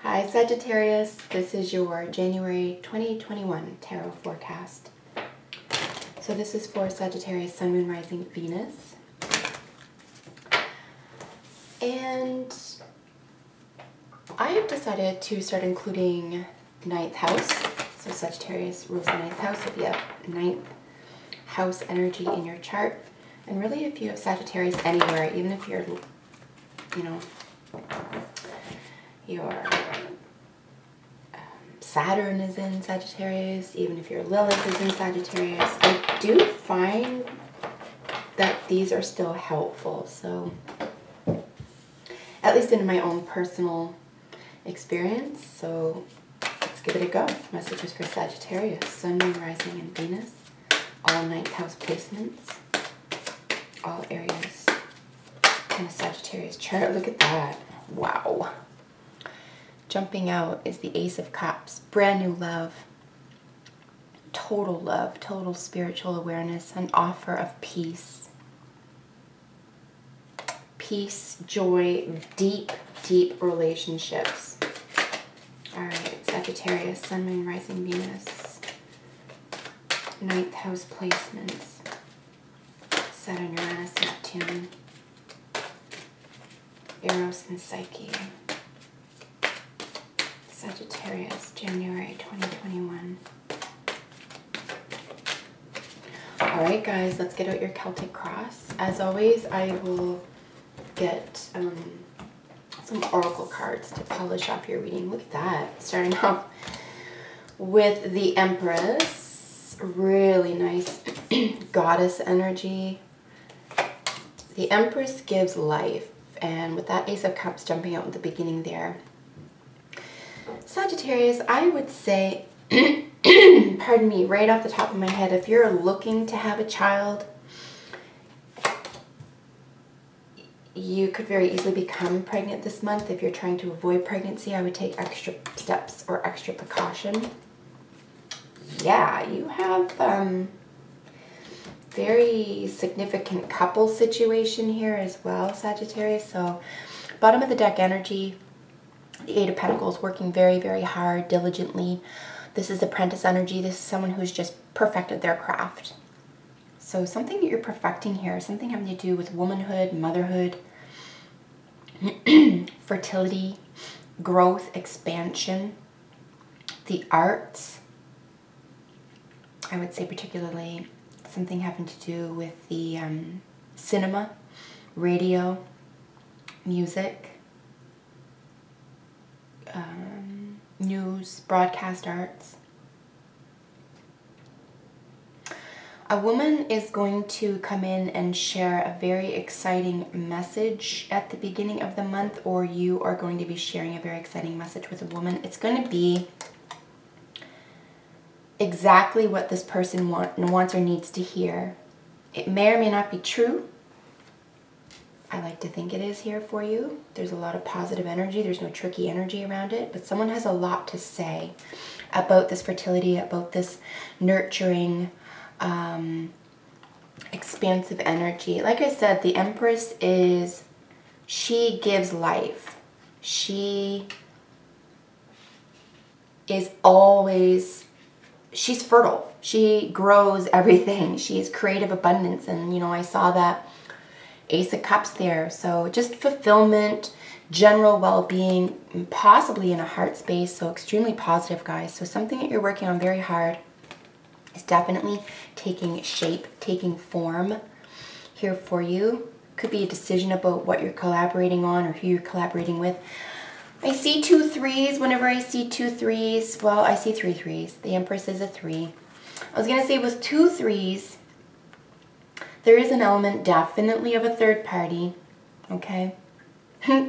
Hi Sagittarius, this is your January 2021 tarot forecast. So this is for Sagittarius, Sun, Moon, Rising, Venus. And I have decided to start including 9th house. So Sagittarius rules the 9th house. If you have 9th house energy in your chart, and really if you have Sagittarius anywhere, even if you're, you know, your Saturn is in Sagittarius, even if your Lilith is in Sagittarius, I do find that these are still helpful. So, at least in my own personal experience. So, let's give it a go. Messages for Sagittarius, Sun, Moon, Rising, and Venus. All 9th house placements. All areas in a Sagittarius chart. Look at that. Wow. Jumping out is the Ace of Cups. Brand new love, total spiritual awareness, an offer of peace. Peace, joy, deep relationships. All right, Sagittarius, Sun, Moon, Rising, Venus. 9th house placements. Saturn, Uranus, Neptune. Eros and Psyche. Sagittarius, January 2021. Alright guys, let's get out your Celtic cross. As always, I will get some oracle cards to polish off your reading. Look at that. Starting off with the Empress. Really nice goddess energy. The Empress gives life. And with that Ace of Cups jumping out in the beginning there, Sagittarius, I would say, pardon me, right off the top of my head, if you're looking to have a child, you could very easily become pregnant this month. If you're trying to avoid pregnancy, I would take extra steps or extra precaution. Yeah, you have very significant couple situation here as well, Sagittarius. So bottom of the deck energy, the 8 of Pentacles, working very hard, diligently. This is apprentice energy. This is someone who's just perfected their craft. So something that you're perfecting here, something having to do with womanhood, motherhood, fertility, growth, expansion, the arts. I would say particularly something having to do with the cinema, radio, music, news, broadcast arts. A woman is going to come in and share a very exciting message at the beginning of the month, or you are going to be sharing a very exciting message with a woman. It's going to be exactly what this person wants or needs to hear. It may or may not be true. I like to think it is here for you. There's a lot of positive energy. There's no tricky energy around it. But someone has a lot to say about this fertility, about this nurturing, expansive energy. Like I said, the Empress is, she gives life. She is always, she's fertile. She grows everything. She is creative abundance. And, you know, I saw that Ace of Cups there. So just fulfillment, general well-being, possibly in a heart space. So extremely positive, guys. So something that you're working on very hard is definitely taking shape, taking form here for you. Could be a decision about what you're collaborating on or who you're collaborating with. I see 2 3s. Whenever I see 2 3s, well, I see 3 3s. The Empress is a 3. I was going to say with 2 3s, there is an element definitely of a third party, okay?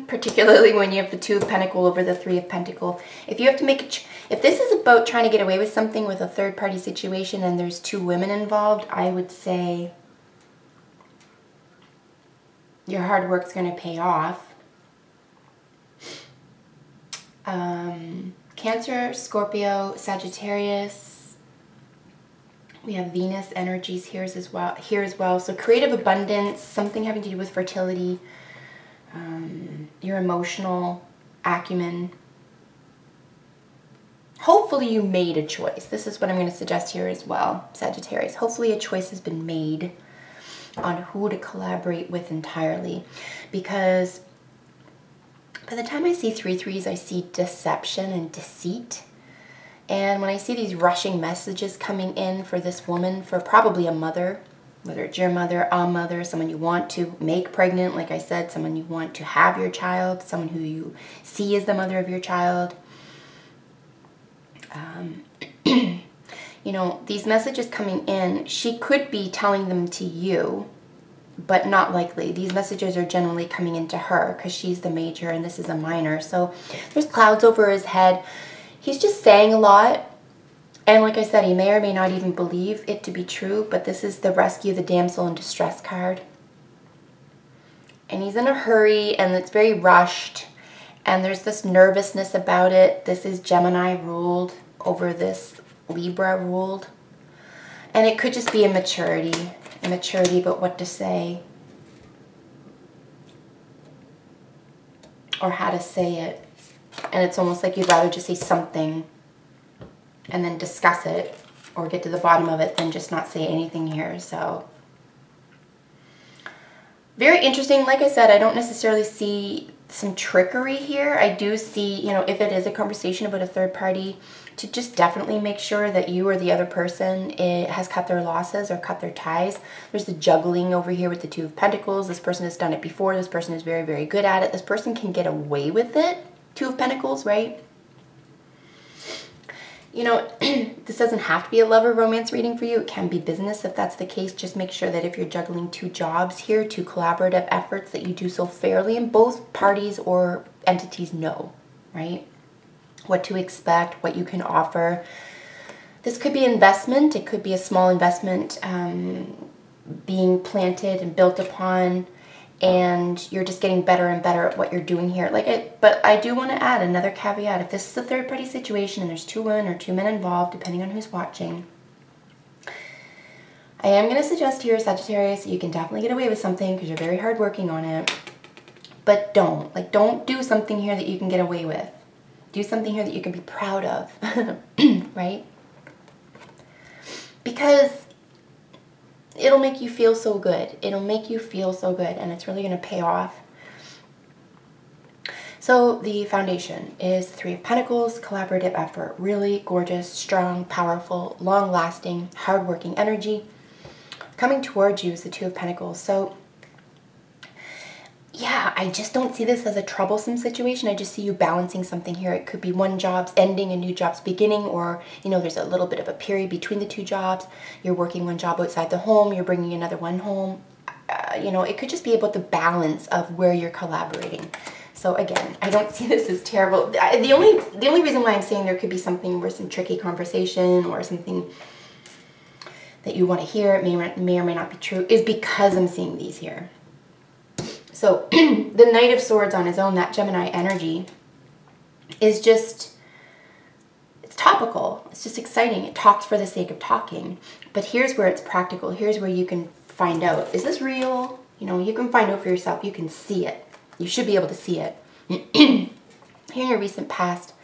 Particularly when you have the 2 of Pentacles over the 3 of Pentacles. If you have to make if this is about trying to get away with something with a third party situation and there's 2 women involved, I would say your hard work's going to pay off. Cancer, Scorpio, Sagittarius. We have Venus energies here as well. So creative abundance, something having to do with fertility, your emotional acumen, hopefully you made a choice. This is what I'm going to suggest here as well, Sagittarius. Hopefully a choice has been made on who to collaborate with entirely, because by the time I see 3 threes, I see deception and deceit. And when I see these rushing messages coming in for this woman, for probably a mother, whether it's your mother, a mother, someone you want to make pregnant, like I said, someone you want to have your child, someone who you see as the mother of your child. You know, these messages coming in, she could be telling them to you, but not likely. These messages are generally coming into her because she's the major and this is a minor. So there's clouds over his head. He's just saying a lot. And like I said, he may or may not even believe it to be true, but this is the rescue the damsel in distress card. And he's in a hurry and it's very rushed. And there's this nervousness about it. This is Gemini ruled over this Libra ruled. And it could just be immaturity about what to say or how to say it. And it's almost like you'd rather just say something and then discuss it or get to the bottom of it than just not say anything here. So very interesting. Like I said, I don't necessarily see some trickery here. I do see, you know, if it is a conversation about a third party, to just definitely make sure that you or the other person has cut their losses or cut their ties. There's the juggling over here with the Two of Pentacles. This person has done it before. This person is very, very good at it. This person can get away with it. Two of Pentacles, right? You know, this doesn't have to be a love or romance reading for you. It can be business if that's the case. Just make sure that if you're juggling 2 jobs here, 2 collaborative efforts, that you do so fairly and both parties or entities know, right? What to expect, what you can offer. This could be investment. It could be a small investment being planted and built upon, and you're just getting better and better at what you're doing here. But I do want to add another caveat. If this is a third party situation and there's 2 women or 2 men involved, depending on who's watching, I am going to suggest here, Sagittarius, you can definitely get away with something because you're very hard working on it. But don't do something here that you can get away with. Do something here that you can be proud of, right? Because it'll make you feel so good. It'll make you feel so good, and it's really going to pay off. So the foundation is 3 of Pentacles, collaborative effort. Really gorgeous, strong, powerful, long-lasting, hard-working energy. Coming towards you is the 2 of Pentacles. So yeah, I just don't see this as a troublesome situation. I just see you balancing something here. It could be one job's ending, a new job's beginning, or, you know, there's a little bit of a period between the 2 jobs. You're working one job outside the home, you're bringing another one home. You know, it could just be about the balance of where you're collaborating. So again, I don't see this as terrible. The only reason why I'm saying there could be something where some tricky conversation or something that you want to hear, it may or may not be true, is because I'm seeing these here. So the Knight of Swords on his own, that Gemini energy, is just, it's topical. It's just exciting. It talks for the sake of talking. But here's where it's practical. Here's where you can find out, is this real? You know, you can find out for yourself. You can see it. You should be able to see it. Here in your recent past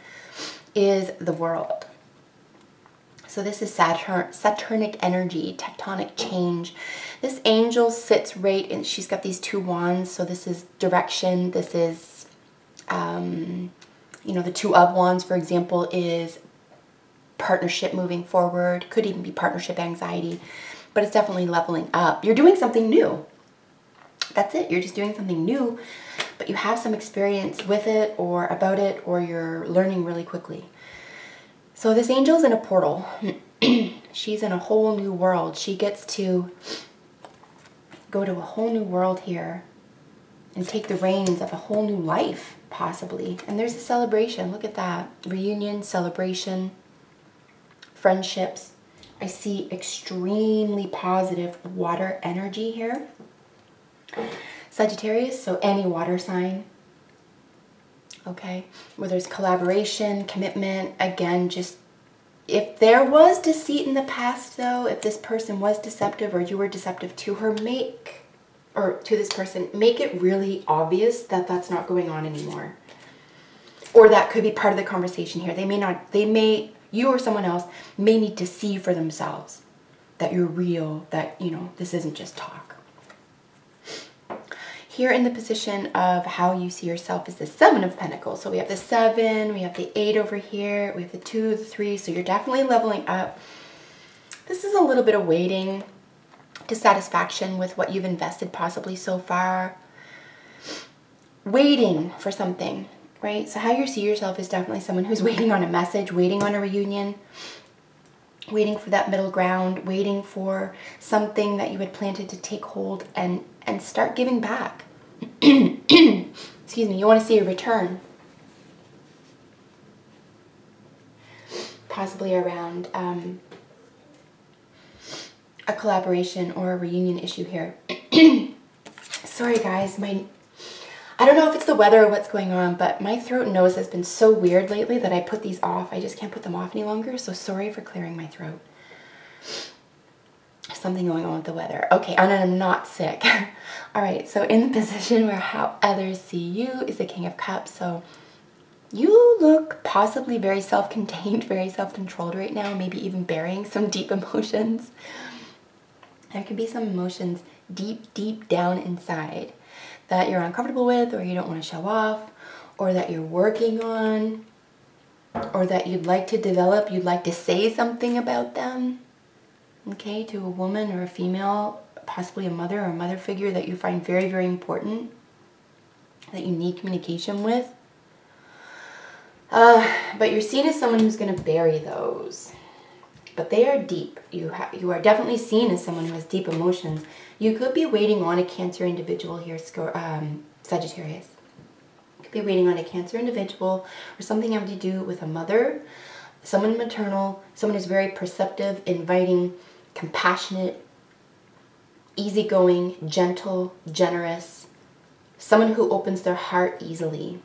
is the World. So this is Saturnic energy, tectonic change. This angel sits right, and she's got these 2 wands. So this is direction. This is, you know, the 2 of wands, for example, is partnership moving forward. Could even be partnership anxiety, but it's definitely leveling up. You're doing something new. That's it. You're just doing something new, but you have some experience with it or about it, or you're learning really quickly. So this angel's in a portal. She's in a whole new world. She gets to go to a whole new world here and take the reins of a whole new life, possibly. And there's a celebration. Look at that. Reunion, celebration, friendships. I see extremely positive water energy here. Sagittarius, so any water sign. Okay, where there's collaboration, commitment, again, just if there was deceit in the past, though, if this person was deceptive or you were deceptive to her, to this person, make it really obvious that that's not going on anymore. Or that could be part of the conversation here. You or someone else may need to see for themselves that you're real, that, you know, this isn't just talk. Here in the position of how you see yourself is the 7 of Pentacles. So we have the 7, we have the 8 over here, we have the 2, the 3, so you're definitely leveling up. This is a little bit of waiting to satisfaction with what you've invested possibly so far. Waiting for something, right? So how you see yourself is definitely someone who's waiting on a message, waiting on a reunion, waiting for that middle ground, waiting for something that you had planted to take hold and start giving back. Excuse me, you want to see a return. Possibly around a collaboration or a reunion issue here. Sorry guys, I don't know if it's the weather or what's going on, but my throat and nose has been so weird lately that I put these off. I just can't put them off any longer, so sorry for clearing my throat. Something going on with the weather. Okay, and I'm not sick. All right, so in the position where how others see you is the King of Cups. So you look possibly very self-contained, very self-controlled right now, maybe even bearing some deep emotions. There could be some emotions deep, deep down inside that you're uncomfortable with, or you don't want to show off, or that you're working on, or that you'd like to develop, you'd like to say something about them. Okay, to a woman or a female, possibly a mother or a mother figure that you find very, very important, that you need communication with. But you're seen as someone who's going to bury those. But they are deep. You are definitely seen as someone who has deep emotions. You could be waiting on a Cancer individual here, Sagittarius. You could be waiting on a Cancer individual or something having to do with a mother, someone maternal, someone who's very perceptive, inviting, compassionate, easygoing, gentle, generous, someone who opens their heart easily,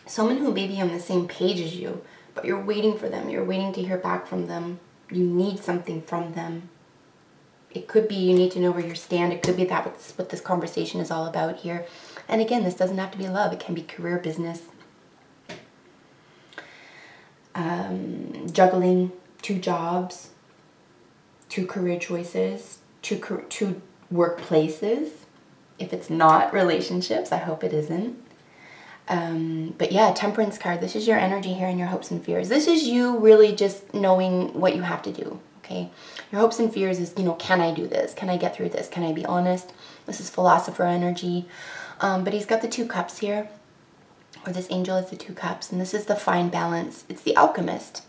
someone who may be on the same page as you, but you're waiting for them, you're waiting to hear back from them, you need something from them. It could be you need to know where you stand, it could be that's what this conversation is all about here. And again, this doesn't have to be love, it can be career, business, juggling 2 jobs, 2 career choices, 2 workplaces. If it's not relationships, I hope it isn't. But yeah, Temperance card, this is your energy here and your hopes and fears. This is you really just knowing what you have to do, okay? Your hopes and fears is, you know, can I do this? Can I get through this? Can I be honest? This is philosopher energy. But he's got the 2 cups here, or this angel is the 2 cups, and this is the fine balance. It's the alchemist.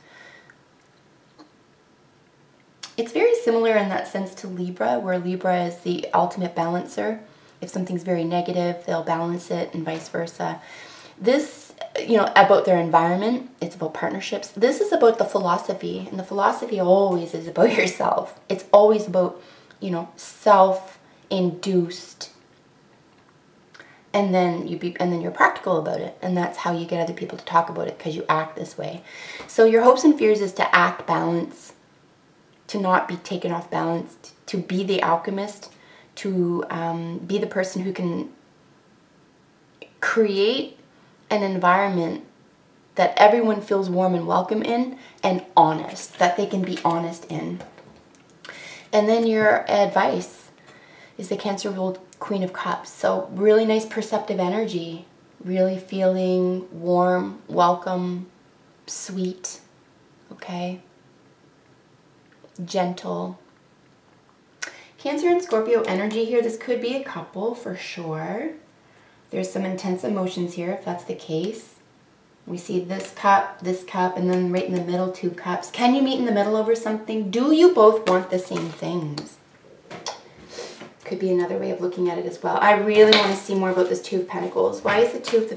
It's very similar in that sense to Libra, where Libra is the ultimate balancer. If something's very negative, they'll balance it, and vice versa. This, you know, about their environment, it's about partnerships. This is about the philosophy, and the philosophy always is about yourself. It's always about, you know, self-induced. And then you're practical about it, and that's how you get other people to talk about it, because you act this way. So your hopes and fears is to act balance, to not be taken off balance, to be the alchemist, to be the person who can create an environment that everyone feels warm and welcome in, and honest, that they can be honest in. And then your advice is the Cancer ruled Queen of Cups. So really nice perceptive energy, really feeling warm, welcome, sweet, okay? Gentle. Cancer and Scorpio energy here. This could be a couple for sure. There's some intense emotions here if that's the case. We see this cup, and then right in the middle, 2 cups. Can you meet in the middle over something? Do you both want the same things? Could be another way of looking at it as well. I really want to see more about this 2 of Pentacles. Why is the 2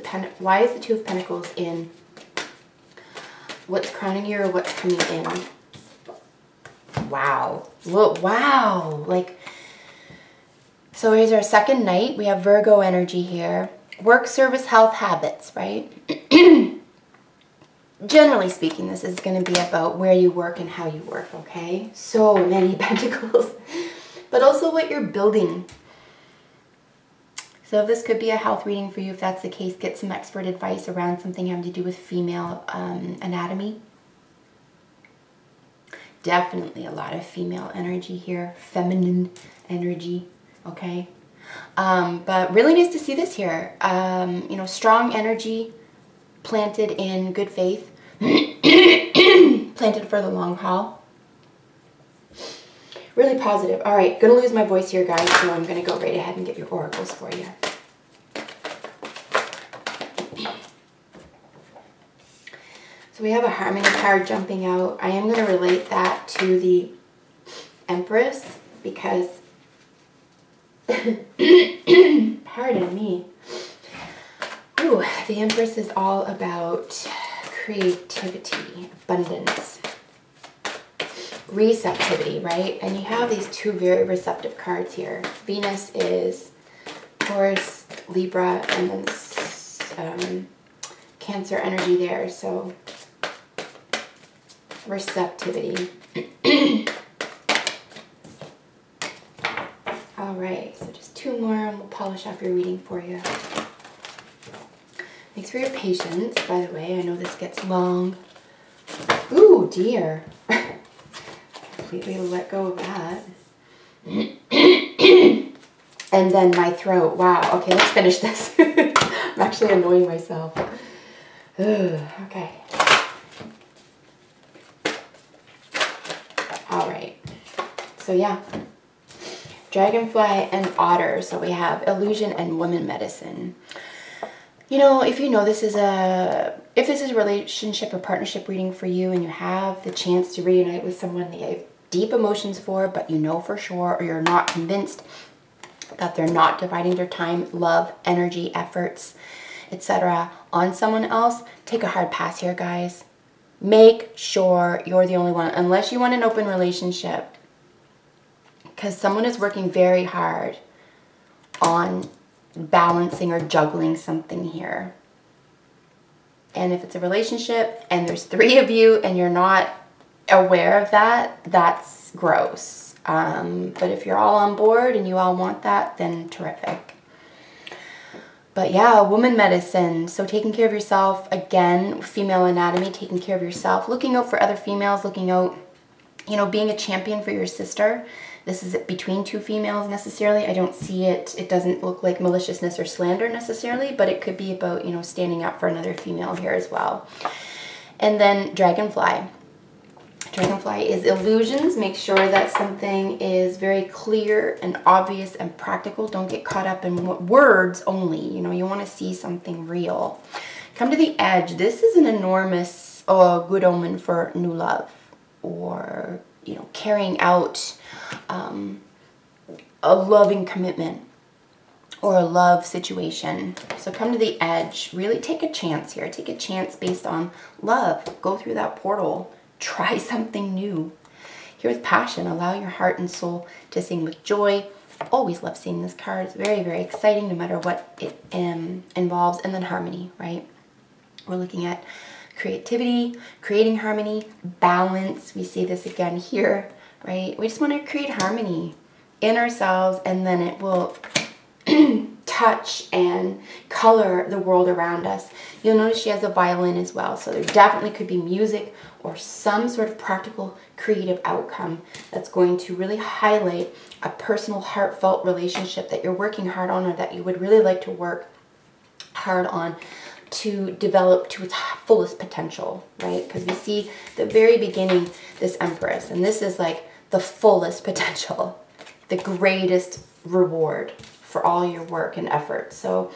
of Pentacles in? What's crowning you or what's coming in? Wow. Whoa, wow. Like, so here's our second night. We have Virgo energy here. Work, service, health, habits, right? Generally speaking, this is going to be about where you work and how you work, okay? So many pentacles. But also what you're building. So this could be a health reading for you. If that's the case, get some expert advice around something having to do with female anatomy. Definitely a lot of female energy here, feminine energy, okay? But really nice to see this here. You know, strong energy, planted in good faith, planted for the long haul. Really positive. All right, gonna lose my voice here, guys, so I'm gonna go right ahead and get your oracles for you. So we have a harmony card jumping out. I am gonna relate that to the Empress because, pardon me. Ooh, the Empress is all about creativity, abundance, receptivity, right? And you have these two very receptive cards here. Venus is Taurus, Libra, and then Cancer energy there. So receptivity. All right, so just two more and we'll polish off your reading for you. Thanks for your patience, by the way. I know this gets long. Ooh, dear. Completely let go of that. And then my throat. Wow. Okay, let's finish this. I'm actually annoying myself. Okay. All right. So yeah. Dragonfly and otter. So we have illusion and woman medicine. You know, if you know this is a relationship or partnership reading for you and you have the chance to reunite with someone that you have deep emotions for, but you know for sure, or you're not convinced that they're not dividing their time, love, energy, efforts, etc. on someone else, take a hard pass here, guys. Make sure you're the only one, unless you want an open relationship, because someone is working very hard on balancing or juggling something here. And if it's a relationship and there's three of you and you're not aware of that, that's gross. But if you're all on board and you all want that, then terrific. But yeah, woman medicine. So taking care of yourself, again, female anatomy, taking care of yourself, looking out for other females, looking out, you know, being a champion for your sister. This is between two females necessarily. I don't see it. It doesn't look like maliciousness or slander necessarily, but it could be about, you know, standing up for another female here as well. And then Dragonfly. Dragonfly is illusions. Make sure that something is very clear and obvious and practical. Don't get caught up in words only. You know, you want to see something real. Come to the edge. This is an enormous good omen for new love, or, you know, carrying out a loving commitment or a love situation. So come to the edge. Really take a chance here. Take a chance based on love. Go through that portal. Try something new. Here's passion. Allow your heart and soul to sing with joy. Always love seeing this card. It's very, very exciting no matter what it involves. And then harmony, right? We're looking at creativity, creating harmony, balance. We see this again here, right? We just want to create harmony in ourselves, and then it will touch and color the world around us. You'll notice she has a violin as well, so there definitely could be music or some sort of practical creative outcome that's going to really highlight a personal heartfelt relationship that you're working hard on, or that you would really like to work hard on to develop to its fullest potential, right? Because we see the very beginning, this Empress, and this is like the fullest potential, the greatest reward for all your work and effort. So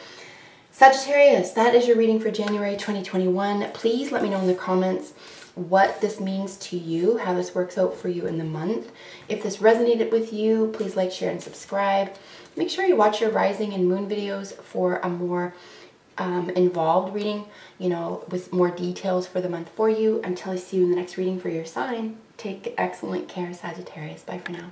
Sagittarius, that is your reading for January 2021. Please let me know in the comments what this means to you, how this works out for you in the month. If this resonated with you, please like, share, and subscribe. Make sure you watch your rising and moon videos for a more involved reading, you know, with more details for the month for you. Until I see you in the next reading for your sign, take excellent care, Sagittarius. Bye for now.